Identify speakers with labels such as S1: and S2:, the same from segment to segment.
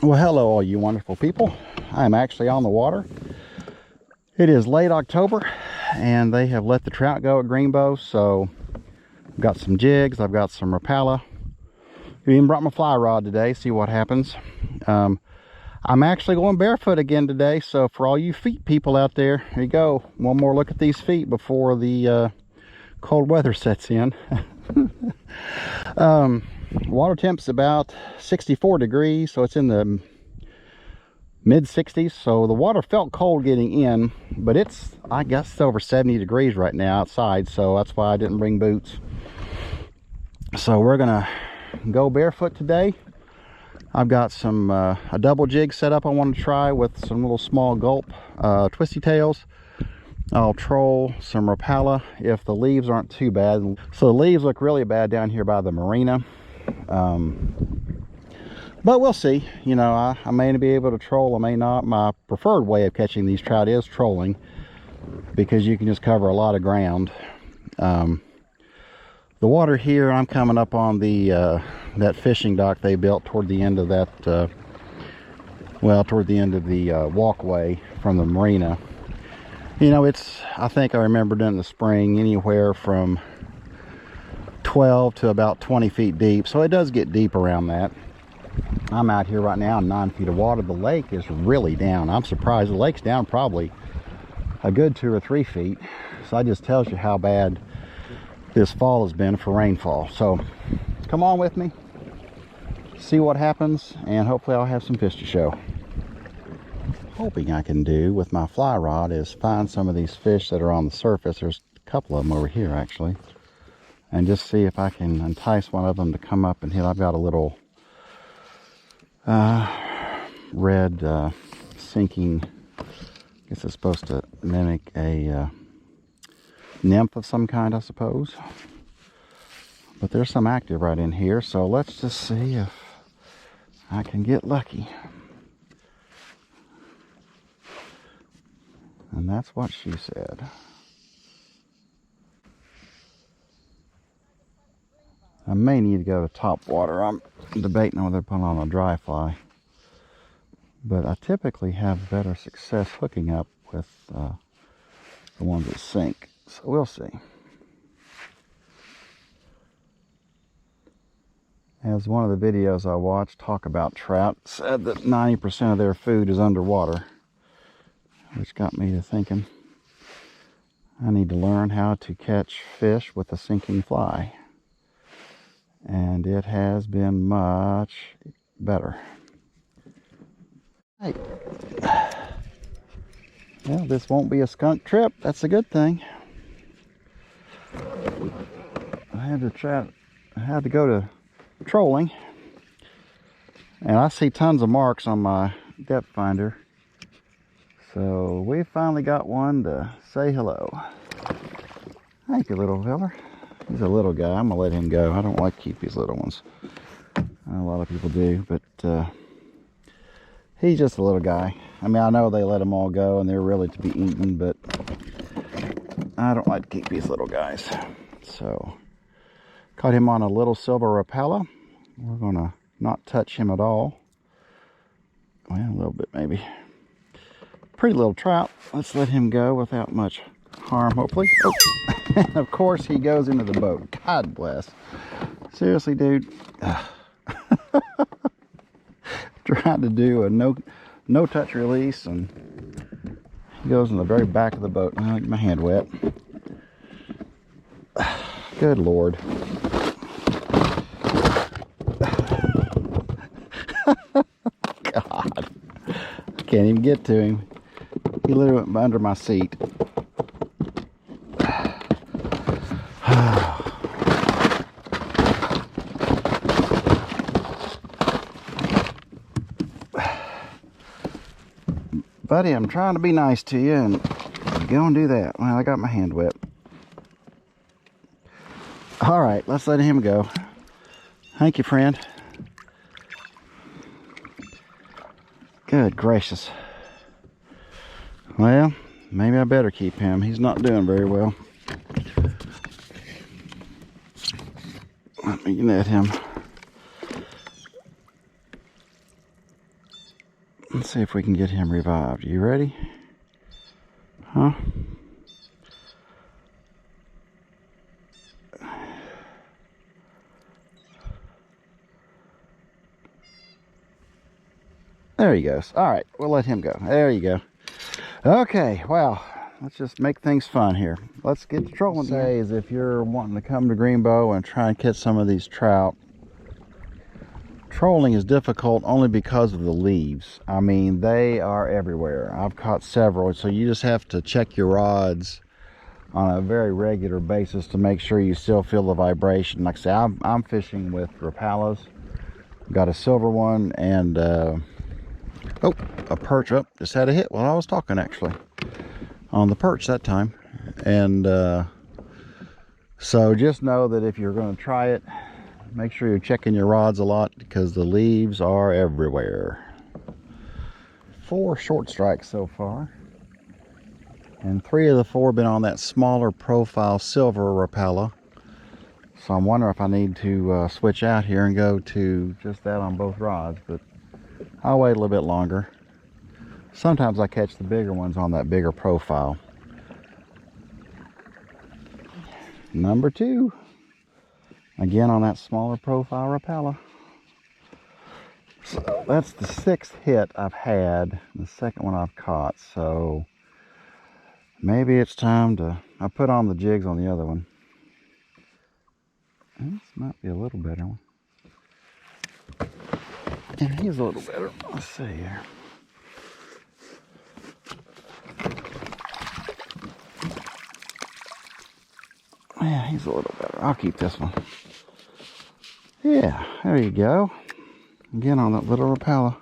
S1: Well, hello all you wonderful people. I'm actually on the water. It is late October and they have let the trout go at Greenbo, so I've got some jigs, I've got some Rapala. I even brought my fly rod today, see what happens. I'm actually going barefoot again today, so for all you feet people out there, here you go. One more look at these feet before the cold weather sets in. Water temp's about 64 degrees, so it's in the mid 60s. So the water felt cold getting in, but I guess it's over 70 degrees right now outside, so that's why I didn't bring boots. So we're gonna go barefoot today. I've got some a double jig set up I want to try with some little small gulp twisty tails. I'll troll some Rapala if the leaves aren't too bad. So the leaves look really bad down here by the marina. But we'll see. You know, I may be able to troll, I may not. My preferred way of catching these trout is trolling, because you can just cover a lot of ground. The water here, I'm coming up on the that fishing dock they built toward the end of that, well, toward the end of the walkway from the marina. You know, I think I remembered in the spring anywhere from 12 to about 20 feet deep, so it does get deep around that. I'm out here right now in 9 feet of water. The lake is really down. I'm surprised. The lake's down probably a good 2 or 3 feet, so that just tells you how bad this fall has been for rainfall. So come on with me, see what happens, and hopefully I'll have some fish to show. Hoping I can do with my fly rod is find some of these fish that are on the surface. There's a couple of them over here actually, and just see if I can entice one of them to come up and hit. I've got a little red sinking, I guess it's supposed to mimic a nymph of some kind, I suppose, but there's some active right in here, so let's just see if I can get lucky. And that's what she said. I may need to go to top water. I'm debating whether to put on a dry fly, but I typically have better success hooking up with the ones that sink, so we'll see. As one of the videos I watched talk about trout said that 90% of their food is underwater, which got me to thinking I need to learn how to catch fish with a sinking fly. And it has been much better. Hey. Well, this won't be a skunk trip. That's a good thing. I had to go to trolling, and I see tons of marks on my depth finder. So we finally got one to say hello. Thank you, little fella. He's a little guy. I'm gonna let him go. I don't like to keep these little ones. A lot of people do, but he's just a little guy. I mean, I know they let them all go and they're really to be eaten, but I don't like to keep these little guys. So caught him on a little silver Rapala. We're gonna not touch him at all. Well, a little bit maybe. Pretty little trout. Let's let him go without much harm, hopefully. Oh. And of course he goes into the boat. God bless. Seriously, dude. Trying to do a no touch release, and he goes in the very back of the boat. I get my hand wet. Good Lord. God. I can't even get to him. He literally went under my seat. Buddy, I'm trying to be nice to you, and you go and do that. Well, I got my hand wet. All right, let's let him go. Thank you, friend. Good gracious. Well, maybe I better keep him. He's not doing very well. Let me net him. Let's see if we can get him revived. You ready? Huh? There he goes. All right, we'll let him go. There you go. Okay, well, let's just make things fun here. Let's get to trolling. Say is if you're wanting to come to Greenbo and try and catch some of these trout, trolling is difficult only because of the leaves. I mean, they are everywhere. I've caught several, so you just have to check your rods on a very regular basis to make sure you still feel the vibration. Like I say, I'm fishing with Rapalas. Got a silver one and oh, a perch. Up, just had a hit while I was talking, actually, on the perch that time. And so just know that if you're going to try it, make sure you're checking your rods a lot because the leaves are everywhere. 4 short strikes so far, and 3 of the 4 been on that smaller profile silver Rapala. So I'm wondering if I need to switch out here and go to just that on both rods, but I'll wait a little bit longer. Sometimes I catch the bigger ones on that bigger profile. Number 2. Again on that smaller profile Rapala. So that's the 6th hit I've had, the 2nd one I've caught. So maybe it's time to, I put on the jigs on the other one. This might be a little better one. And he's a little better. Let's see here. Yeah, he's a little better. I'll keep this one. Yeah, there you go. Again on that little Rapala.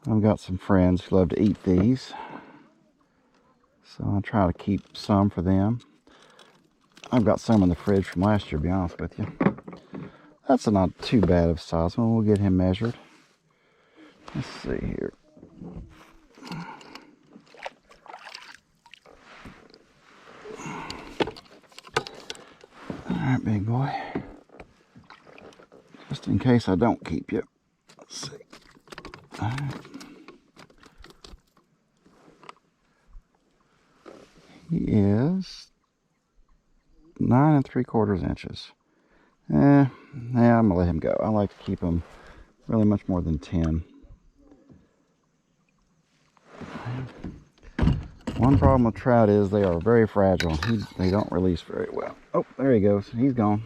S1: I've got some friends who love to eat these, so I'll try to keep some for them. I've got some in the fridge from last year, to be honest with you. That's not too bad of a size one. We'll get him measured. Let's see here. Alright, big boy. Just in case I don't keep you. Let's see. Alright. He is 9 3/4 inches. Yeah, I'm gonna let him go. I like to keep him really much more than 10. One problem with trout is they are very fragile. They don't release very well. Oh, there he goes. He's gone.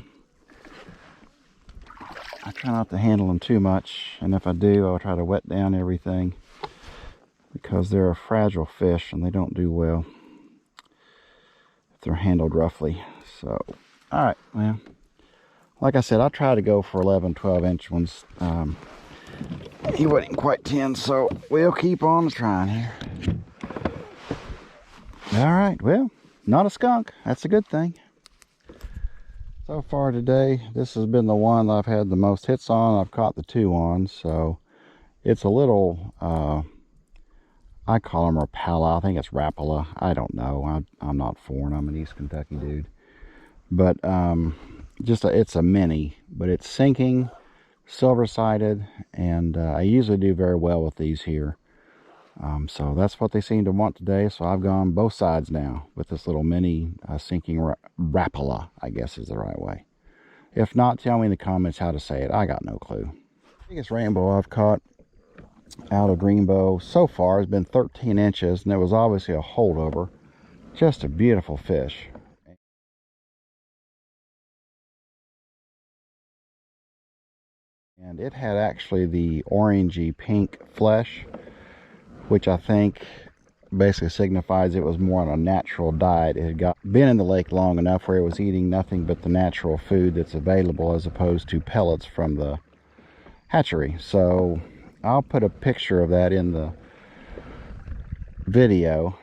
S1: I try not to handle them too much, and if I do, I'll try to wet down everything because they're a fragile fish and they don't do well if they're handled roughly. So, all right, well, like I said, I try to go for 11, 12-inch ones. He wasn't quite 10, so we'll keep on trying here. All right, well, not a skunk. That's a good thing. So far today, this has been the one that I've had the most hits on. I've caught the 2 on, so it's a little, I call them Rapala. I think it's Rapala. I don't know. I'm not foreign. I'm an East Kentucky dude. But it's a mini, but it's sinking, silver-sided, and I usually do very well with these here. So that's what they seem to want today. So I've gone both sides now with this little mini sinking Rapala, I guess is the right way. If not, tell me in the comments how to say it. I got no clue. The biggest rainbow I've caught out of Greenbo so far has been 13 inches, and it was obviously a holdover. Just a beautiful fish. And it had actually the orangey pink flesh, which I think basically signifies it was more on a natural diet. It had been in the lake long enough where it was eating nothing but the natural food that's available as opposed to pellets from the hatchery. So I'll put a picture of that in the video.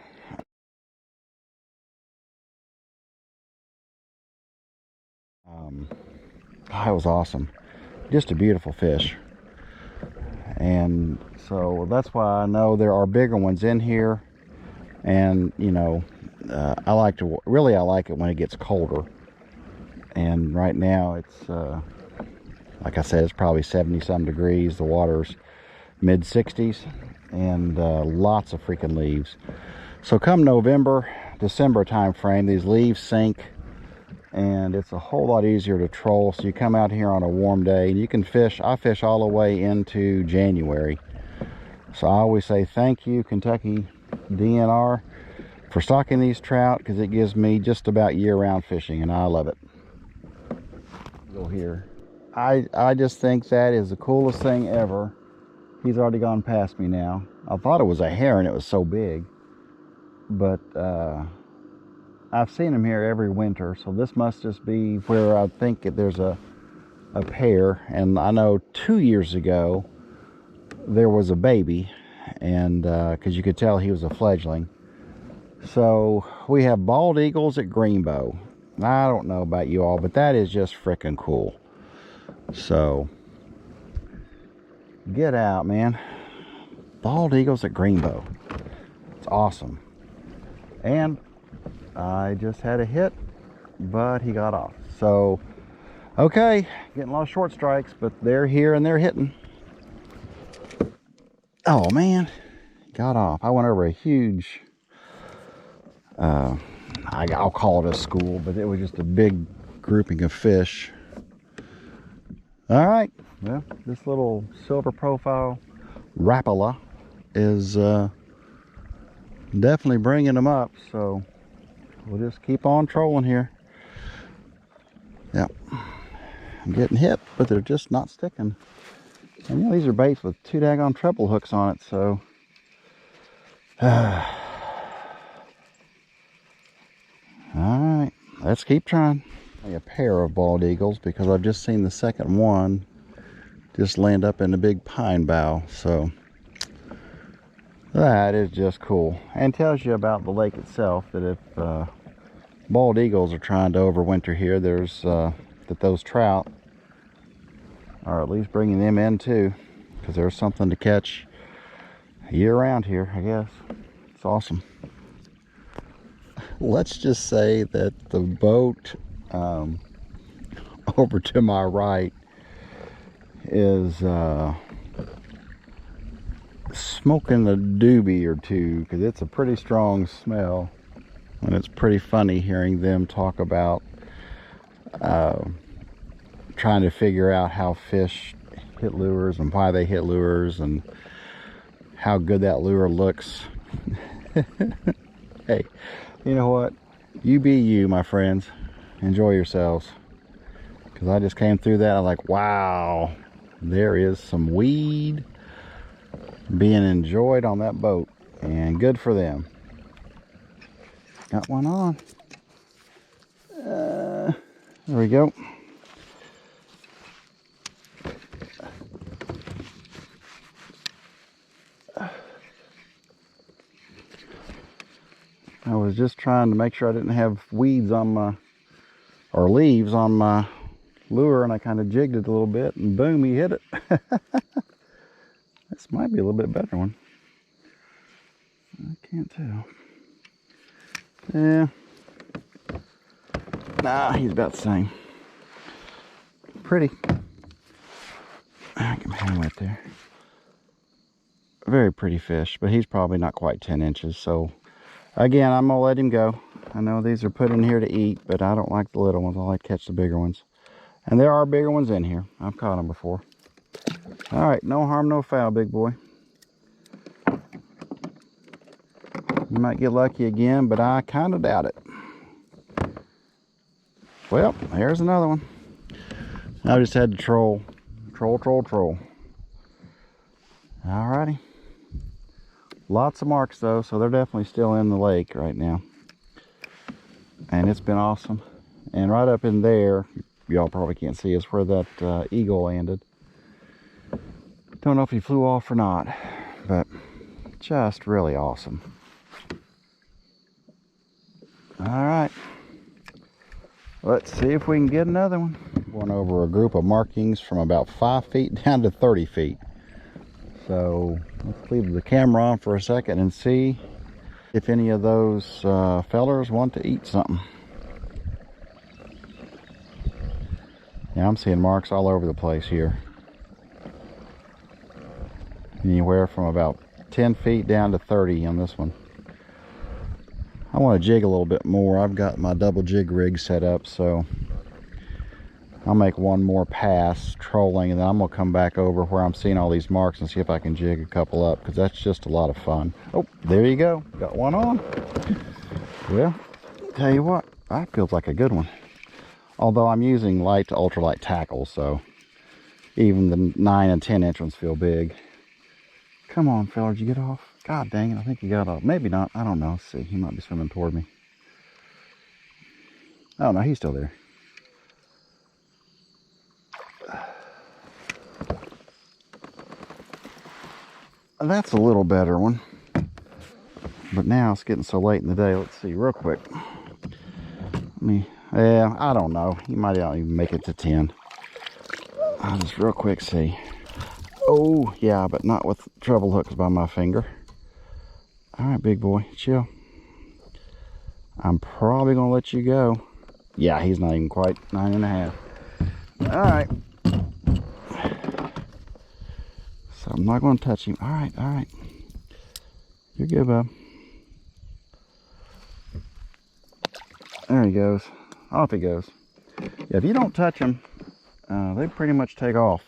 S1: That was awesome. Just a beautiful fish. And so that's why I know there are bigger ones in here. And you know, I like it when it gets colder, And right now it's like I said, it's probably 70 some degrees. The water's mid 60s, and lots of freaking leaves. So come November, December time frame, these leaves sink and it's a whole lot easier to troll. So you come out here on a warm day and you can fish. I fish all the way into January. So I always say thank you, Kentucky DNR, for stocking these trout, because it gives me just about year-round fishing, and I love it. Go here. I just think that is the coolest thing ever. He's already gone past me now. I thought it was a heron, it was so big. But I've seen him here every winter, so this must just be where I think there's a pair. And I know 2 years ago there was a baby, and because you could tell he was a fledgling. So we have bald eagles at Greenbo. I don't know about you all, but that is just freaking cool. So get out, man. Bald eagles at Greenbo. It's awesome. And I just had a hit, but he got off. So okay, getting a lot of short strikes, but they're here and they're hitting. Oh man, got off. I went over a huge I'll call it a school, but it was just a big grouping of fish. All right, well, this little silver profile Rapala is definitely bringing them up, so we'll just keep on trolling here. Yep, I'm getting hit, but they're just not sticking. And you know, these are baits with 2 daggone treble hooks on it, so alright, let's keep trying. A pair of bald eagles, because I've just seen the second one just land up in a big pine bough. So that is just cool, and tells you about the lake itself, that if bald eagles are trying to overwinter here, there's that those trout are at least bringing them in too, because there's something to catch year round here, I guess. It's awesome. Let's just say that the boat over to my right is smoking a doobie or two, because it's a pretty strong smell, and it's pretty funny hearing them talk about trying to figure out how fish hit lures and why they hit lures and how good that lure looks. Hey, you know what? You be you, my friends. Enjoy yourselves. Because I just came through that. I'm like, wow, there is some weed being enjoyed on that boat. And good for them. Got one on. There we go. I was just trying to make sure I didn't have weeds on my, or leaves on my lure, and I kind of jigged it a little bit, and boom, he hit it. This might be a little bit better one. I can't tell. Yeah. Nah, he's about the same. Pretty. I get my hand wet there. Very pretty fish, but he's probably not quite 10 inches, so again, I'm gonna let him go. I know these are put in here to eat, but I don't like the little ones. I like to catch the bigger ones. And there are bigger ones in here. I've caught them before. All right, no harm, no foul, big boy. You might get lucky again, but I kind of doubt it. Well, here's another one. I just had to troll. Troll. All righty. Lots of marks though, so they're definitely still in the lake right now. And it's been awesome. And right up in there, y'all probably can't see, is where that eagle landed. Don't know if he flew off or not, but just really awesome. All right, let's see if we can get another one. Going over a group of markings from about 5 feet down to 30 feet. So let's leave the camera on for a second and see if any of those fellers want to eat something. Yeah, I'm seeing marks all over the place here. Anywhere from about 10 feet down to 30 on this one. I want to jig a little bit more. I've got my double jig rig set up, so I'll make one more pass trolling, and then I'm going to come back over where I'm seeing all these marks and see if I can jig a couple up, because that's just a lot of fun. Oh, there you go. Got one on. Well, tell you what, that feels like a good one. Although I'm using light to ultralight tackle, so even the 9 and 10 inch ones feel big. Come on, fella, did you get off? God dang it, I think he got off. Maybe not, I don't know. Let's see, he might be swimming toward me. Oh no, he's still there. That's a little better one. But now it's getting so late in the day. Let's see real quick. Yeah, I don't know. He might not even make it to 10. I'll just real quick see. Oh, yeah, but not with treble hooks by my finger. All right, big boy, chill. I'm probably going to let you go. Yeah, he's not even quite 9.5. All right. So I'm not going to touch him. All right, all right. You're good, bub. There he goes. Off he goes. Yeah, if you don't touch them, they pretty much take off.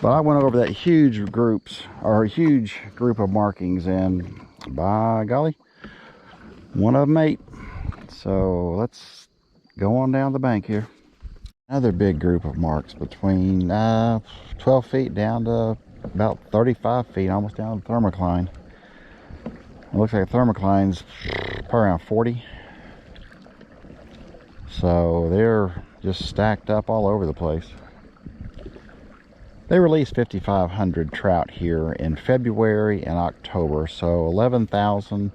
S1: But I went over that huge group of markings, and by golly, one of them ate. So let's go on down the bank here. Another big group of marks between 12 feet down to about 35 feet, almost down to thermocline. It looks like a thermocline's probably around 40. So they're just stacked up all over the place. They released 5,500 trout here in February and October, so 11,000.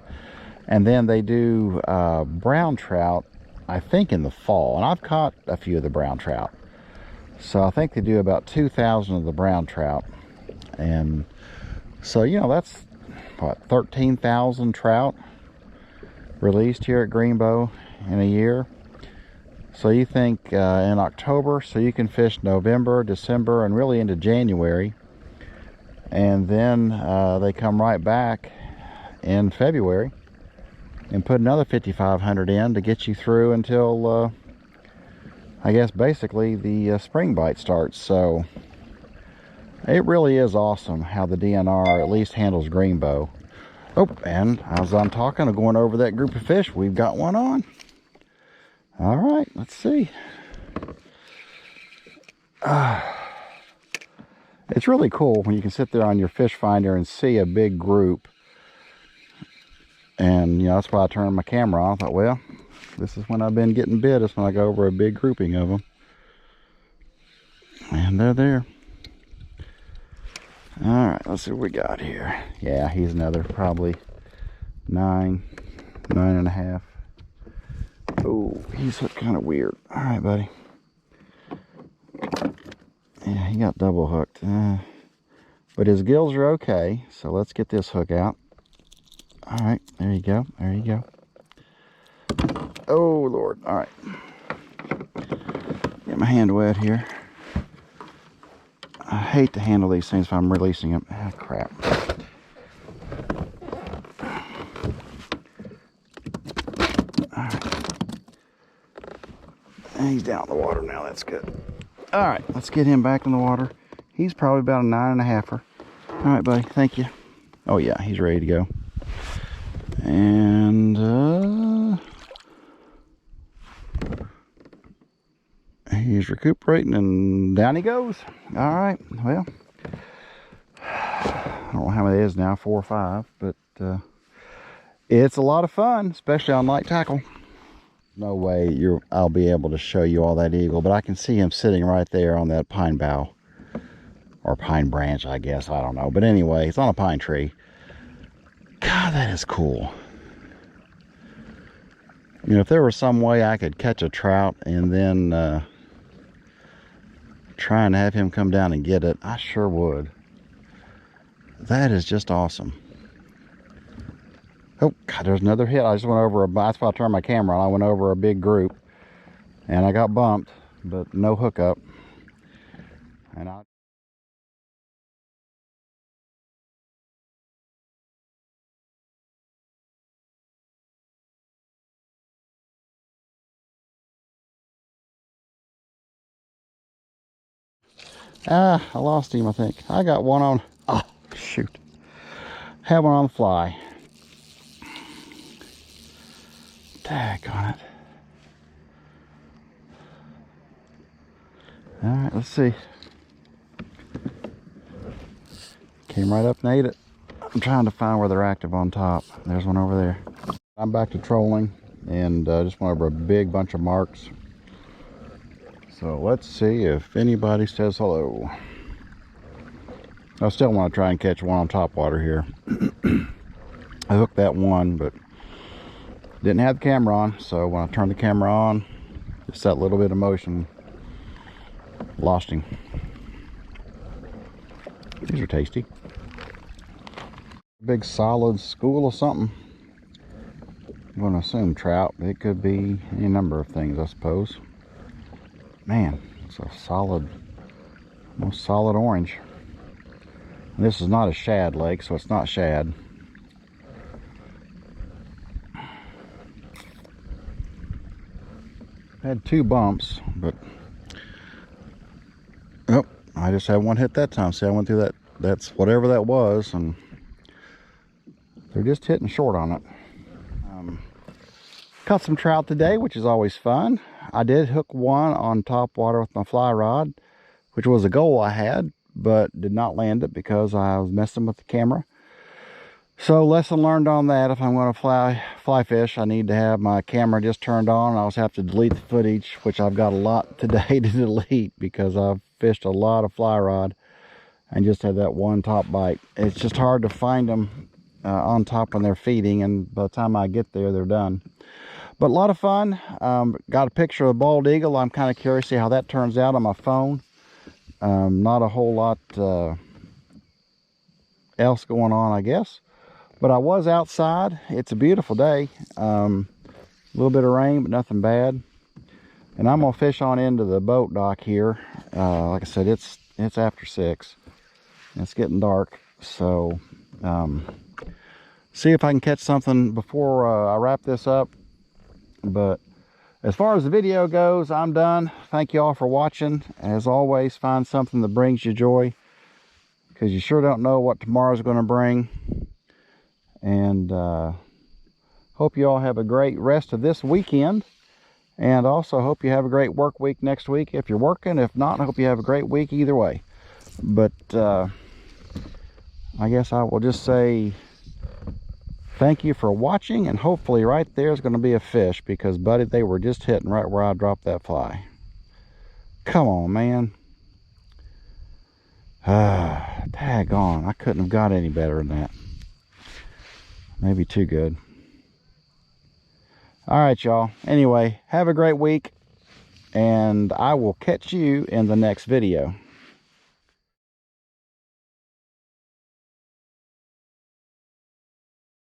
S1: And then they do brown trout, I think, in the fall. And I've caught a few of the brown trout. So I think they do about 2,000 of the brown trout. And so, you know, that's, what, 13,000 trout released here at Greenbo in a year. So you think in October, so you can fish November, December, and really into January. And then they come right back in February and put another 5,500 in to get you through until, I guess, basically the spring bite starts. So it really is awesome how the DNR at least handles Greenbo. Oh, and as I'm talking, I'm going over that group of fish. We've got one on. All right, let's see. It's really cool when you can sit there on your fish finder and see a big group. And, you know, that's why I turned my camera on. I thought, well, this is when I've been getting bit, is when I go over a big grouping of them. And they're there. All right, let's see what we got here. Yeah, he's another probably 9.5. Oh, he's hooked kind of weird. All right, buddy. Yeah, he got double hooked. But his gills are okay, so let's get this hook out. All right, there you go. There you go. Oh, Lord. All right. Get my hand wet here. I hate to handle these things if I'm releasing them. Ah, crap. All right. And he's down in the water now. That's good. All right, let's get him back in the water. He's probably about a 9.5-er. All right, buddy. Thank you. Oh, yeah, he's ready to go. And he's recuperating, and down he goes. All right, well, I don't know how many it is now, 4 or 5, but it's a lot of fun, especially on light tackle. No way I'll be able to show you all that eagle, but I can see him sitting right there on that pine bough, or pine branch, I guess. I don't know, but anyway, it's on a pine tree. God, that is cool. You know, if there was some way I could catch a trout and then try and have him come down and get it, I sure would. That is just awesome. Oh, God, there's another hit. I just went over that's why I turned my camera on. I went over a big group and I got bumped. but no hookup. And I lost him, I think. I got one on, oh, shoot. Had one on the fly. Daggone it. All right, let's see. Came right up and ate it. I'm trying to find where they're active on top. There's one over there. I'm back to trolling and just went over a big bunch of marks. So let's see if anybody says hello. I still want to try and catch one on top water here. I hooked that one, but didn't have the camera on. So when I turned the camera on, just that little bit of motion, lost him. These are tasty. Big solid school of something. I'm going to assume trout. It could be any number of things, I suppose. Man, it's a solid, most solid orange. And this is not a shad lake, so it's not shad. Had two bumps, but oh, I just had one hit that time. See, I went through that. That's whatever that was, and they're just hitting short on it. Caught some trout today, which is always fun. I did hook one on top water with my fly rod, which was a goal I had, but did not land it because I was messing with the camera. So lesson learned on that. If I'm going to fly fish, I need to have my camera just turned on. I always have to delete the footage, which I've got a lot today to delete because I've fished a lot of fly rod and just had that one top bite. It's just hard to find them on top when they're feeding, and by the time I get there, they're done. But a lot of fun. Got a picture of a bald eagle. I'm kind of curious to see how that turns out on my phone. Not a whole lot else going on, I guess. But I was outside. It's a beautiful day. A little bit of rain, but nothing bad. And I'm gonna fish on into the boat dock here. Like I said, it's after 6. It's getting dark, so see if I can catch something before I wrap this up. But as far as the video goes, I'm done. Thank you all for watching. As always, find something that brings you joy, because you sure don't know what tomorrow's going to bring. And hope you all have a great rest of this weekend, and also hope you have a great work week next week if you're working. If not, I hope you have a great week either way. But I guess I will just say thank you for watching, and hopefully right there is going to be a fish, because buddy, they were just hitting right where I dropped that fly. Come on, man. Daggone, I couldn't have got any better than that. Maybe too good. All right, y'all. Anyway, have a great week, and I will catch you in the next video.